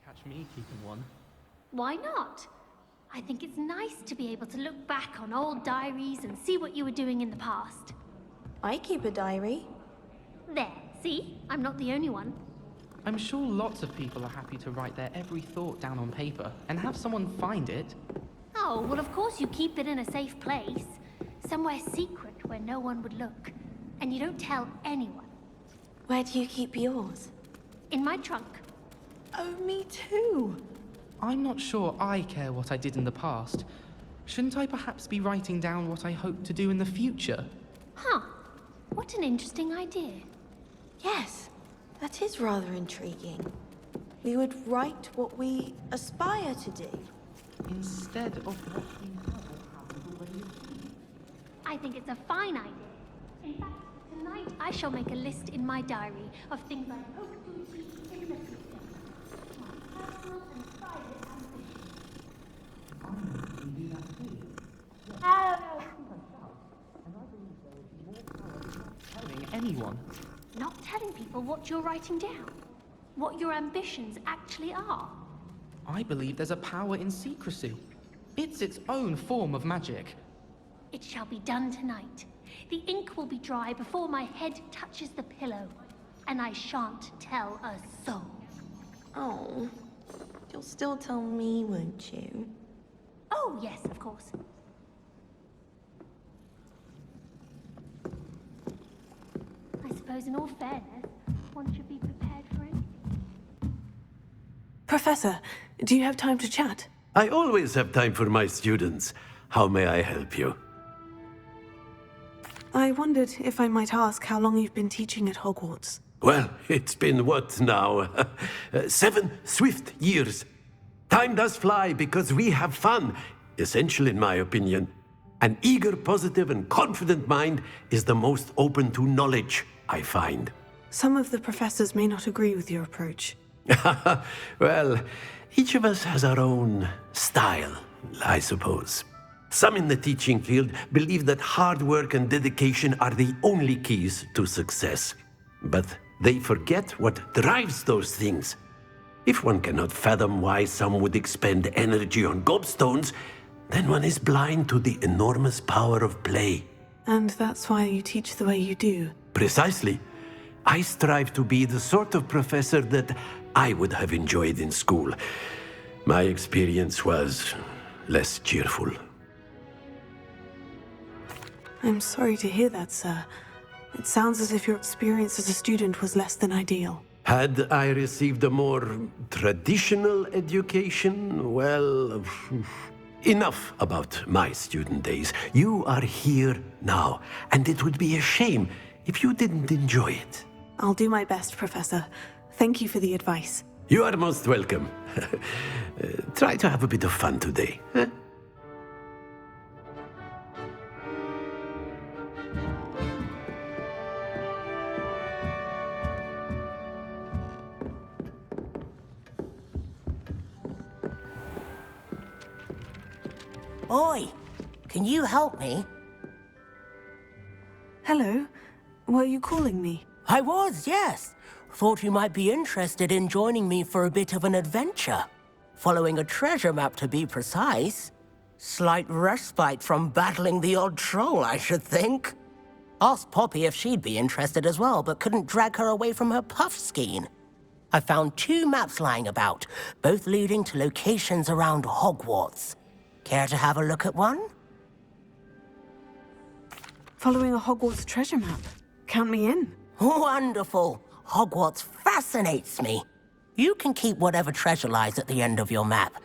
Catch me keeping one. Why not? I think it's nice to be able to look back on old diaries and see what you were doing in the past. I keep a diary. There, see? I'm not the only one. I'm sure lots of people are happy to write their every thought down on paper and have someone find it. Oh, well, of course you keep it in a safe place. Somewhere secret where no one would look. And you don't tell anyone. Where do you keep yours? In my trunk. Oh, me too. I'm not sure I care what I did in the past. Shouldn't I perhaps be writing down what I hope to do in the future? Huh. What an interesting idea. Yes, that is rather intriguing. We would write what we aspire to do. Instead of what we have already achieved. I think it's a fine idea. In fact, tonight I shall make a list in my diary of things I hope to achieve in the future. My personal and private Telling anyone. Not telling people what you're writing down. What your ambitions actually are. I believe there's a power in secrecy. It's its own form of magic. It shall be done tonight. The ink will be dry before my head touches the pillow. And I shan't tell a soul. Oh, you'll still tell me, won't you? Oh, yes, of course. I suppose in all fairness, one should be prepared for anything. Professor, do you have time to chat? I always have time for my students. How may I help you? I wondered if I might ask how long you've been teaching at Hogwarts. Well, it's been what now? 7 swift years. Time does fly because we have fun. Essential in my opinion. An eager, positive, and confident mind is the most open to knowledge, I find. Some of the professors may not agree with your approach. Well, each of us has our own style, I suppose. Some in the teaching field believe that hard work and dedication are the only keys to success. But they forget what drives those things. If one cannot fathom why some would expend energy on gobstones, then one is blind to the enormous power of play. And that's why you teach the way you do. Precisely. I strive to be the sort of professor that I would have enjoyed in school. My experience was less cheerful. I'm sorry to hear that, sir. It sounds as if your experience as a student was less than ideal. Had I received a more traditional education, well, enough about my student days. You are here now, and it would be a shame if you didn't enjoy it. I'll do my best, Professor. Thank you for the advice. You are most welcome. Try to have a bit of fun today. Huh? Oi, can you help me? Hello. Were you calling me? I was, yes. Thought you might be interested in joining me for a bit of an adventure. Following a treasure map, to be precise. Slight respite from battling the odd troll, I should think. Asked Poppy if she'd be interested as well, but couldn't drag her away from her puff skein. I found 2 maps lying about, both leading to locations around Hogwarts. Care to have a look at one? Following a Hogwarts treasure map. Count me in. Wonderful. Hogwarts fascinates me. You can keep whatever treasure lies at the end of your map.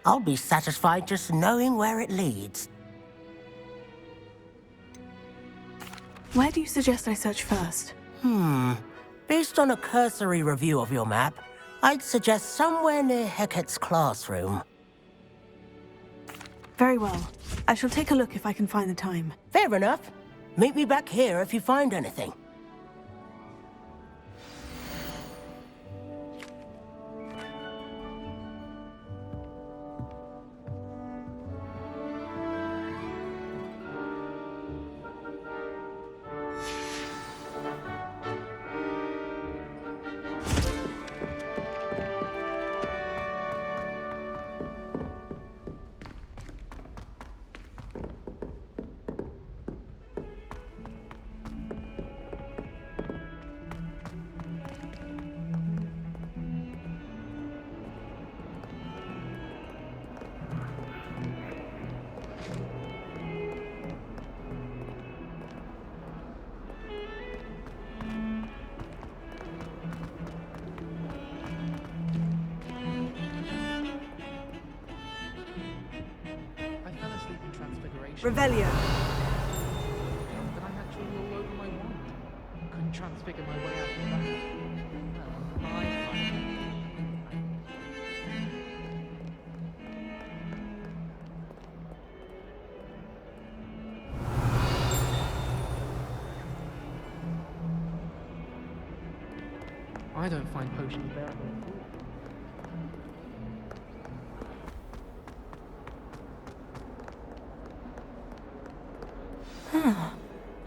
I'll be satisfied just knowing where it leads. Where do you suggest I search first? Based on a cursory review of your map, I'd suggest somewhere near Hecat's classroom. Very well. I shall take a look if I can find the time. Fair enough. Meet me back here if you find anything. Revelio. But I'm actually all over my wand. Couldn't transfigure my way out of that. Well, I don't find potions bearable at all.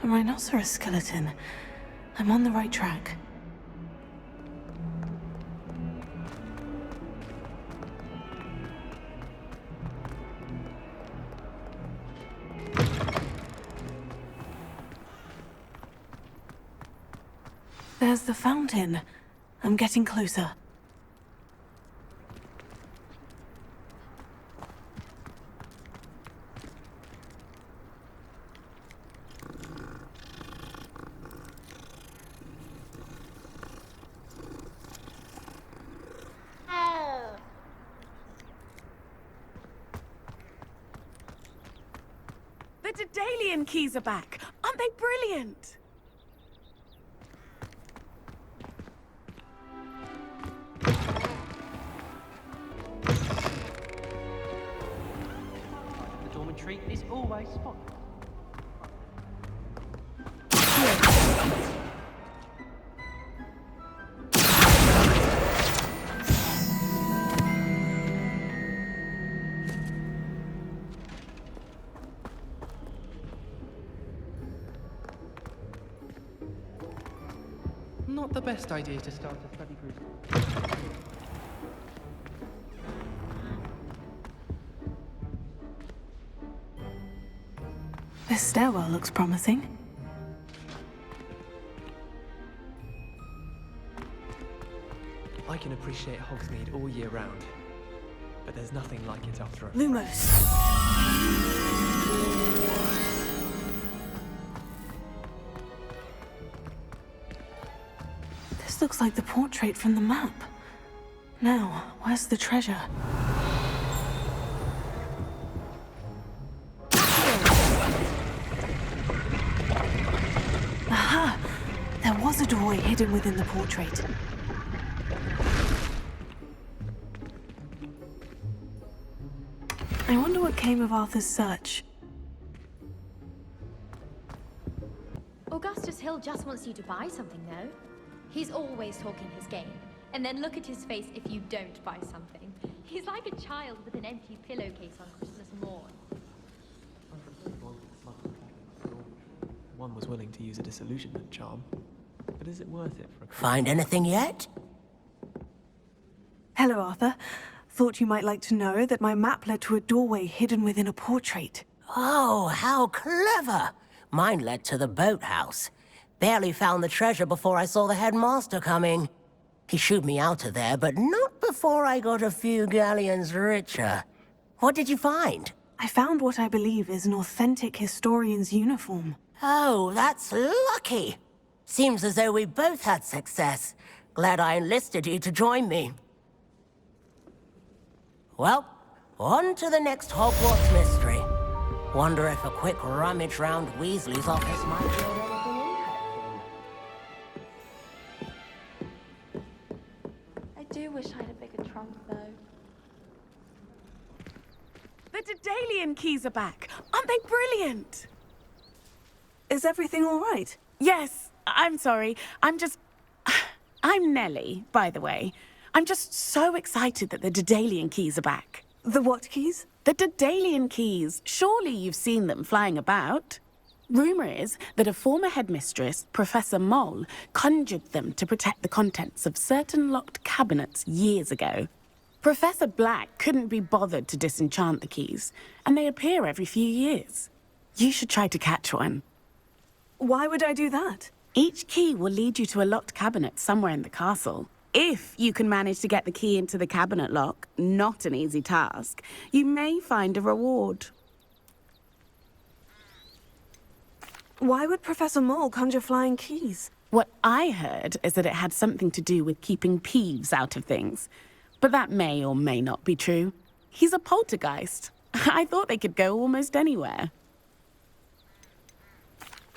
A rhinoceros skeleton. I'm on the right track. There's the fountain. I'm getting closer. The Daedalian keys are back! Aren't they brilliant? The dormitory is always spotless. Not the best idea to start a study group. This stairwell looks promising. I can appreciate Hogsmeade all year round, but there's nothing like it after a... Lumos. This looks like the portrait from the map. Now, where's the treasure? Aha! There was a doorway hidden within the portrait. I wonder what came of Arthur's search. Augustus Hill just wants you to buy something, though. He's always talking his game. And then look at his face if you don't buy something. He's like a child with an empty pillowcase on Christmas morn. One was willing to use a disillusionment charm, but is it worth it for a... Find anything yet? Hello, Arthur. Thought you might like to know that my map led to a doorway hidden within a portrait. Oh, how clever! Mine led to the boathouse. Barely found the treasure before I saw the headmaster coming. He shooed me out of there, but not before I got a few galleons richer. What did you find? I found what I believe is an authentic historian's uniform. Oh, that's lucky. Seems as though we both had success. Glad I enlisted you to join me. Well, on to the next Hogwarts mystery. Wonder if a quick rummage round Weasley's office might yield anything interesting. I do wish I had a bigger trunk, though. The Daedalian keys are back! Aren't they brilliant? Is everything all right? Yes, I'm sorry. I'm Nellie, by the way. I'm just so excited that the Daedalian keys are back. The what keys? The Daedalian keys. Surely you've seen them flying about. Rumor is that a former headmistress, Professor Mole, conjured them to protect the contents of certain locked cabinets years ago. Professor Black couldn't be bothered to disenchant the keys, and they appear every few years. You should try to catch one. Why would I do that? Each key will lead you to a locked cabinet somewhere in the castle. If you can manage to get the key into the cabinet lock, not an easy task, you may find a reward. Why would Professor Mole conjure flying keys? What I heard is that it had something to do with keeping Peeves out of things. But that may or may not be true. He's a poltergeist. I thought they could go almost anywhere.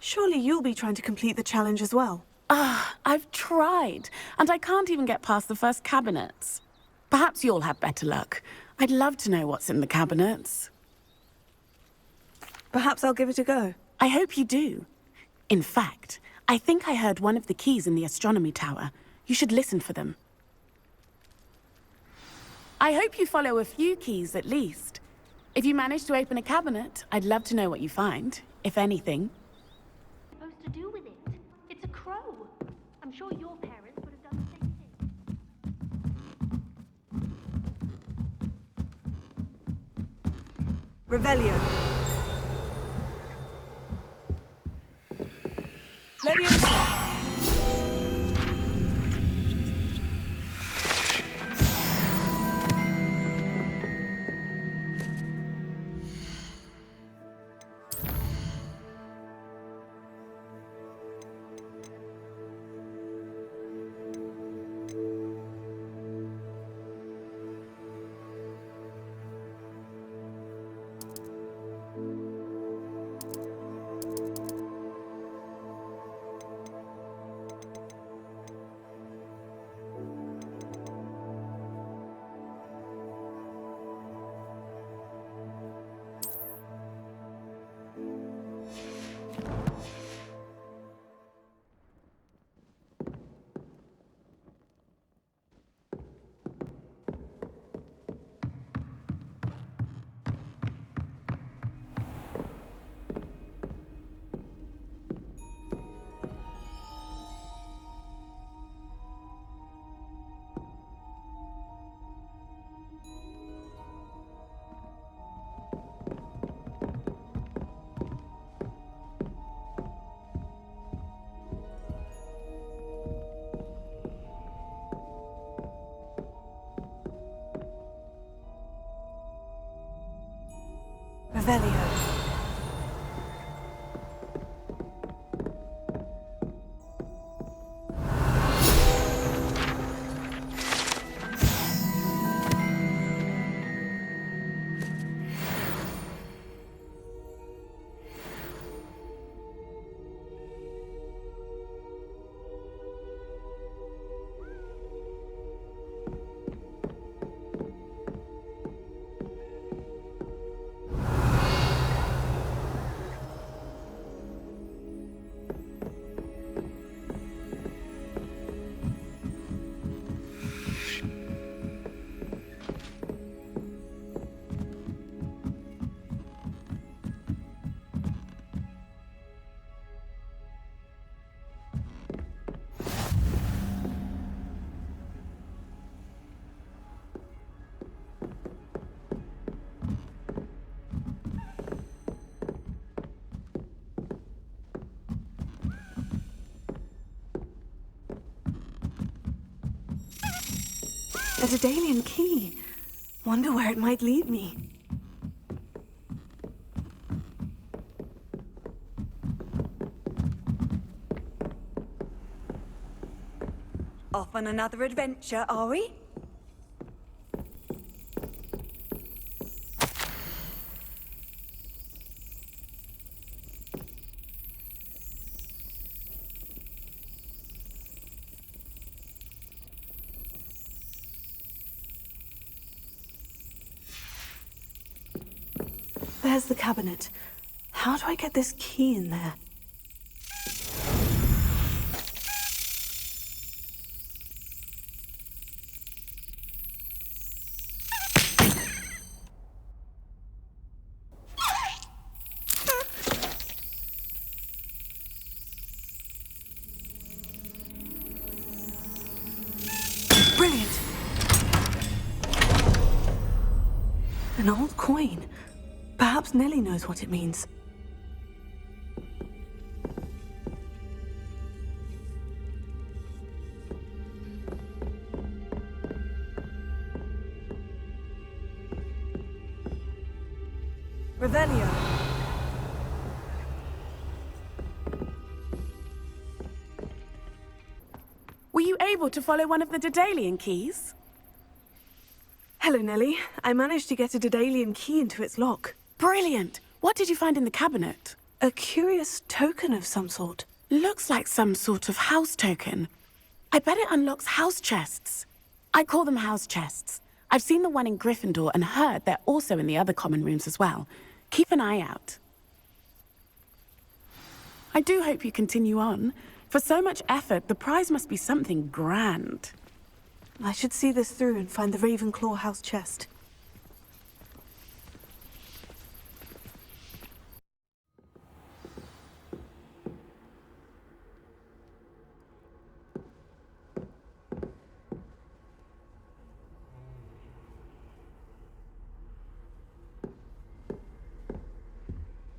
Surely you'll be trying to complete the challenge as well. I've tried, and I can't even get past the first cabinets. Perhaps you'll have better luck. I'd love to know what's in the cabinets. Perhaps I'll give it a go. I hope you do. In fact, I think I heard one of the keys in the astronomy tower. You should listen for them. I hope you follow a few keys at least. If you manage to open a cabinet, I'd love to know what you find, if anything. Supposed to do with it? It's a crow. I'm sure your parents would have done the same thing. Revelio. Leviosa. Revelio. A Daedalian key. Wonder where it might lead me. Off on another adventure, are we? There's the cabinet. How do I get this key in there? Brilliant! An old coin. Perhaps Nellie knows what it means. Revelio. Were you able to follow one of the Daedalian keys? Hello, Nellie. I managed to get a Daedalian key into its lock. Brilliant! What did you find in the cabinet? A curious token of some sort. Looks like some sort of house token. I bet it unlocks house chests. I call them house chests. I've seen the one in Gryffindor and heard they're also in the other common rooms as well. Keep an eye out. I do hope you continue on. For so much effort, the prize must be something grand. I should see this through and find the Ravenclaw house chest.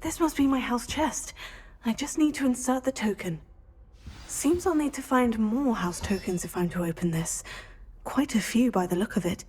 This must be my house chest. I just need to insert the token. Seems I'll need to find more house tokens if I'm to open this. Quite a few by the look of it.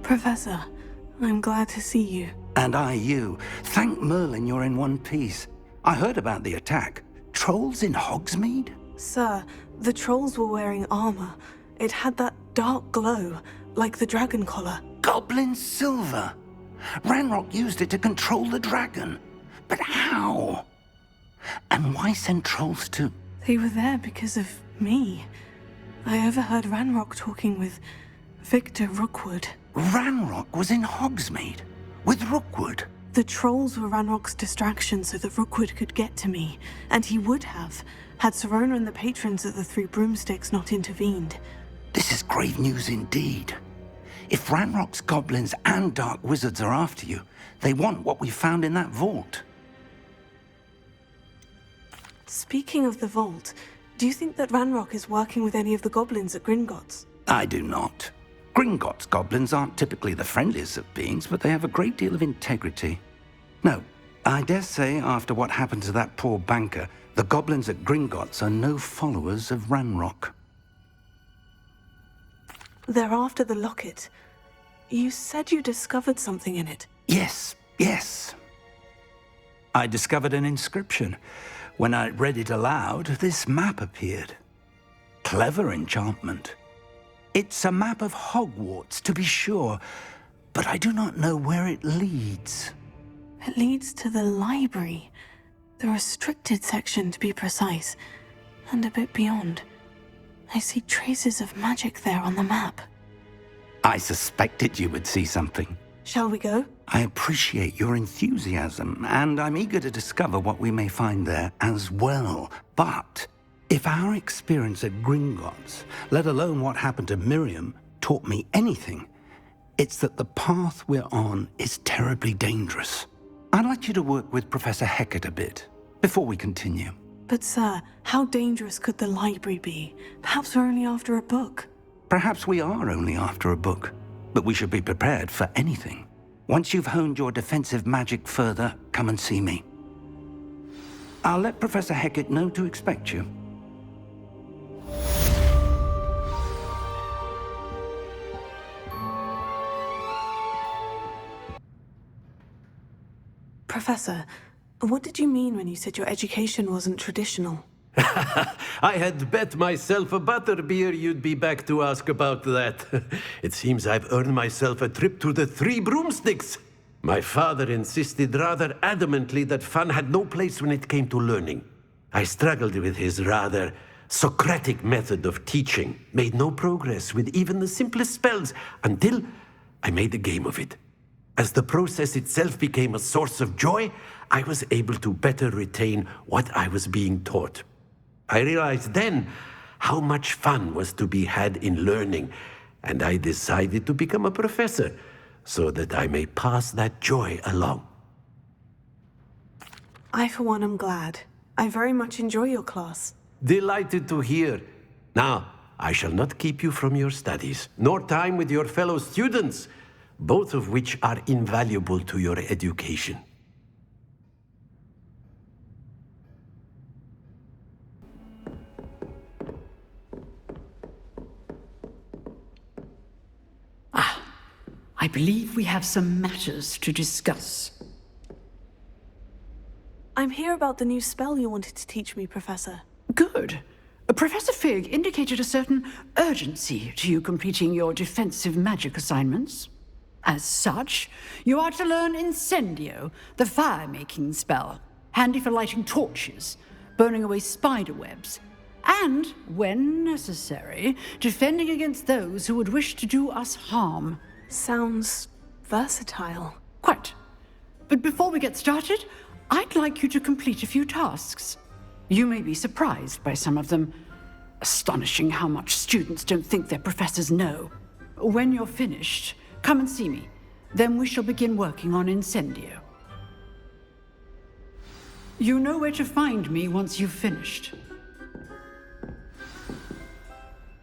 Professor, I'm glad to see you. And I you. Thank Merlin you're in one piece. I heard about the attack. Trolls in Hogsmeade? Sir, the trolls were wearing armor. It had that dark glow, like the dragon collar. Goblin silver. Ranrock used it to control the dragon. But how? And why send trolls to... They were there because of me. I overheard Ranrock talking with Victor Rookwood. Ranrock was in Hogsmeade with Rookwood. The trolls were Ranrock's distraction so that Rookwood could get to me, and he would have, had Serona and the patrons of the Three Broomsticks not intervened. This is grave news indeed. If Ranrock's goblins and dark wizards are after you, they want what we found in that vault. Speaking of the vault, do you think that Ranrock is working with any of the goblins at Gringotts? I do not. Gringotts goblins aren't typically the friendliest of beings, but they have a great deal of integrity. No, I dare say after what happened to that poor banker, the goblins at Gringotts are no followers of Ranrock. They're after the locket. You said you discovered something in it. Yes. I discovered an inscription. When I read it aloud, this map appeared. Clever enchantment. It's a map of Hogwarts, to be sure, but I do not know where it leads. It leads to the library. The restricted section, to be precise, and a bit beyond. I see traces of magic there on the map. I suspected you would see something. Shall we go? I appreciate your enthusiasm, and I'm eager to discover what we may find there as well. But if our experience at Gringotts, let alone what happened to Miriam, taught me anything, it's that the path we're on is terribly dangerous. I'd like you to work with Professor Hecat a bit before we continue. But sir, how dangerous could the library be? Perhaps we're only after a book. Perhaps we are only after a book, but we should be prepared for anything. Once you've honed your defensive magic further, come and see me. I'll let Professor Hecat know to expect you. Professor, what did you mean when you said your education wasn't traditional? I had bet myself a butterbeer you'd be back to ask about that. It seems I've earned myself a trip to the Three Broomsticks. My father insisted rather adamantly that fun had no place when it came to learning. I struggled with his rather Socratic method of teaching, made no progress with even the simplest spells until I made a game of it. As the process itself became a source of joy, I was able to better retain what I was being taught. I realized then how much fun was to be had in learning, and I decided to become a professor so that I may pass that joy along. I, for one, am glad. I very much enjoy your class. Delighted to hear. Now, I shall not keep you from your studies, nor time with your fellow students, both of which are invaluable to your education. I believe we have some matters to discuss. I'm here about the new spell you wanted to teach me, Professor. Good. Professor Fig indicated a certain urgency to you completing your defensive magic assignments. As such, you are to learn Incendio, the fire-making spell, handy for lighting torches, burning away spider webs, and, when necessary, defending against those who would wish to do us harm. Sounds versatile. Quite. But before we get started, I'd like you to complete a few tasks. You may be surprised by some of them. Astonishing how much students don't think their professors know. When you're finished, come and see me. Then we shall begin working on Incendio. You know where to find me once you've finished.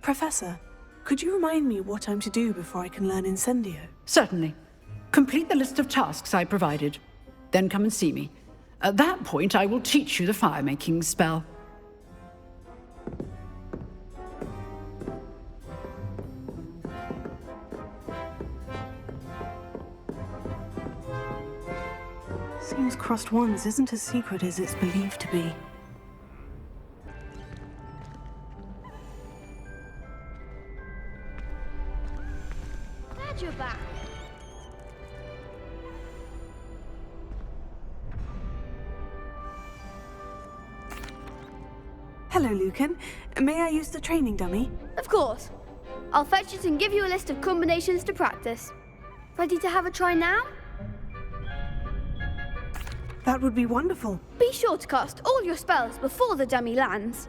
Professor, could you remind me what I'm to do before I can learn Incendio? Certainly. Complete the list of tasks I provided. Then come and see me. At that point, I will teach you the fire-making spell. Seems Crossed Wands isn't as secret as it's believed to be. Glad you're back. Hello, Lucan. May I use the training dummy? Of course. I'll fetch it and give you a list of combinations to practice. Ready to have a try now? That would be wonderful. Be sure to cast all your spells before the dummy lands.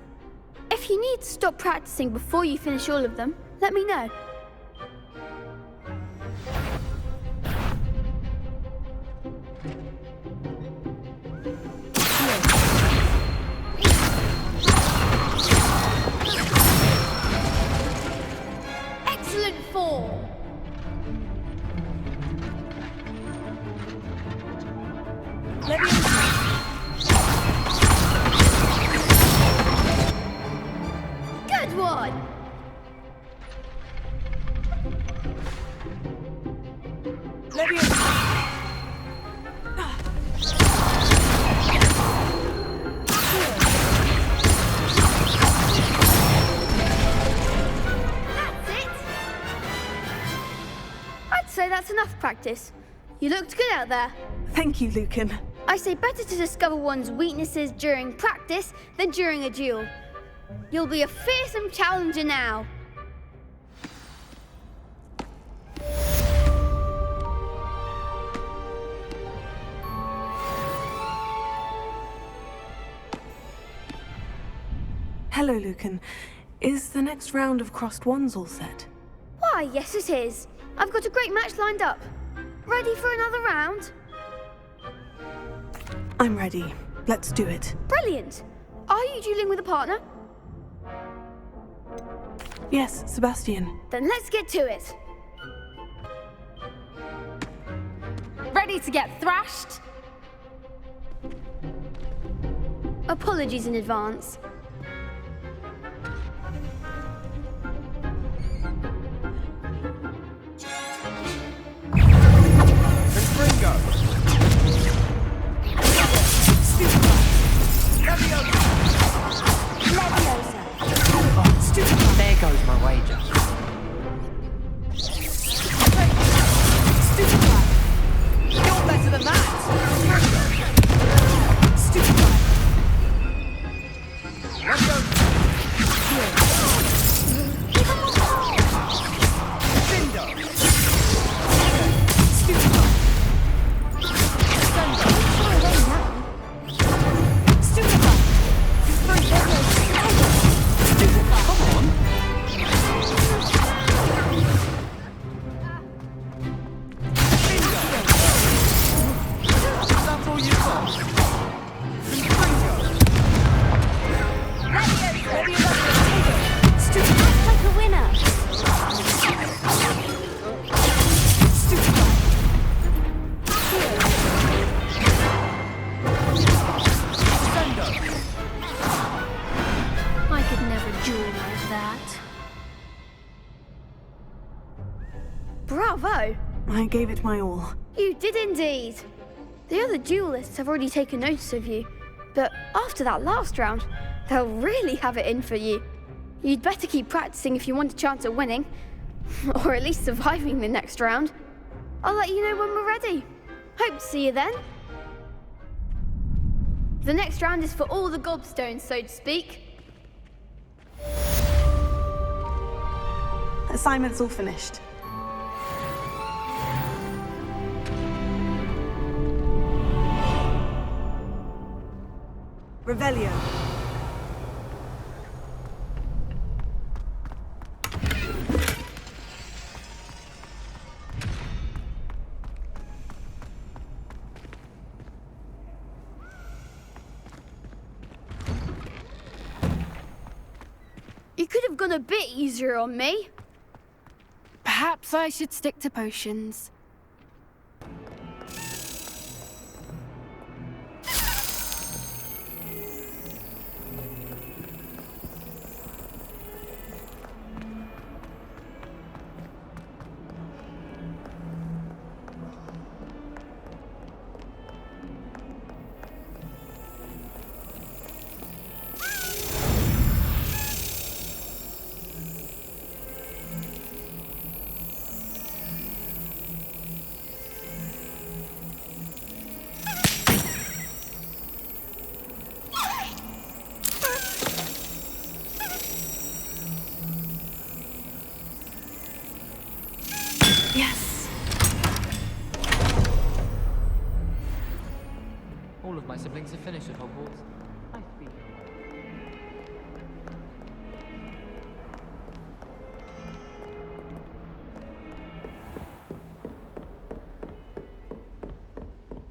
If you need to stop practicing before you finish all of them, let me know. Excellent form. Good one! That's it! I'd say that's enough practice. You looked good out there. Thank you, Lucan. I say better to discover one's weaknesses during practice than during a duel. You'll be a fearsome challenger now. Hello, Lucan. Is the next round of Crossed Wands all set? Why, yes it is. I've got a great match lined up. Ready for another round? I'm ready. Let's do it. Brilliant. Are you dueling with a partner? Yes, Sebastian. Then let's get to it. Ready to get thrashed? Apologies in advance. close my wager. Stupid black. You're better than that. Stupid black. Let's go. Cinder. Stupid black. Stupid black. Stupid black. Come on. That's all you've got. Stupid. Act like a winner. Stupid. I could never duel like that. Bravo! I gave it my all. You did indeed. The other duelists have already taken notice of you, but after that last round, they'll really have it in for you. You'd better keep practicing if you want a chance at winning, or at least surviving the next round. I'll let you know when we're ready. Hope to see you then. The next round is for all the gobstones, so to speak. Assignment's all finished. Revelio. You could have gone a bit easier on me. Perhaps I should stick to potions. Yes. All of my siblings have finished at Hogwarts. I feel.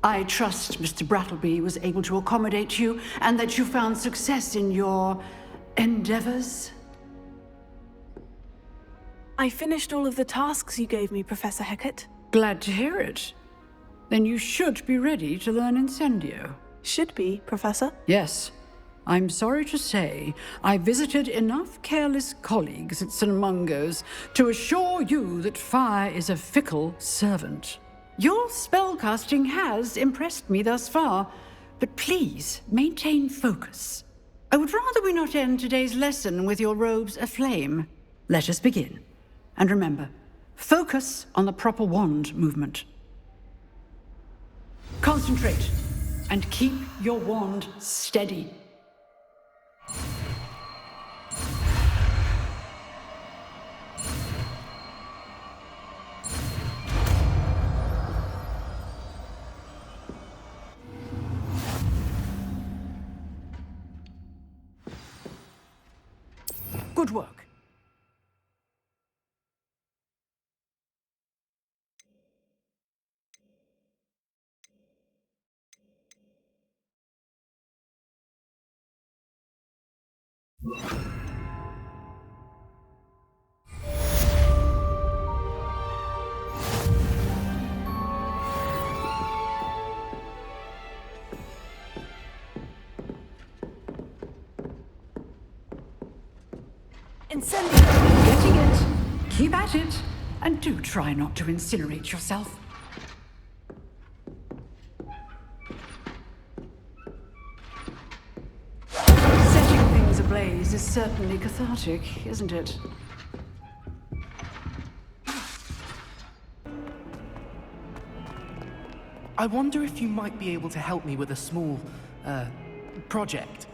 I trust Mr. Brattleby was able to accommodate you and that you found success in your endeavors. I finished all of the tasks you gave me, Professor Hecat. Glad to hear it. Then you should be ready to learn Incendio. Should be, Professor. Yes. I'm sorry to say, I visited enough careless colleagues at St. Mungo's to assure you that fire is a fickle servant. Your spellcasting has impressed me thus far, but please maintain focus. I would rather we not end today's lesson with your robes aflame. Let us begin. And remember, focus on the proper wand movement. Concentrate, and keep your wand steady. Good work. Incendio! Getting it. Keep at it. And do try not to incinerate yourself. Setting things ablaze is certainly cathartic, isn't it? I wonder if you might be able to help me with a small, project.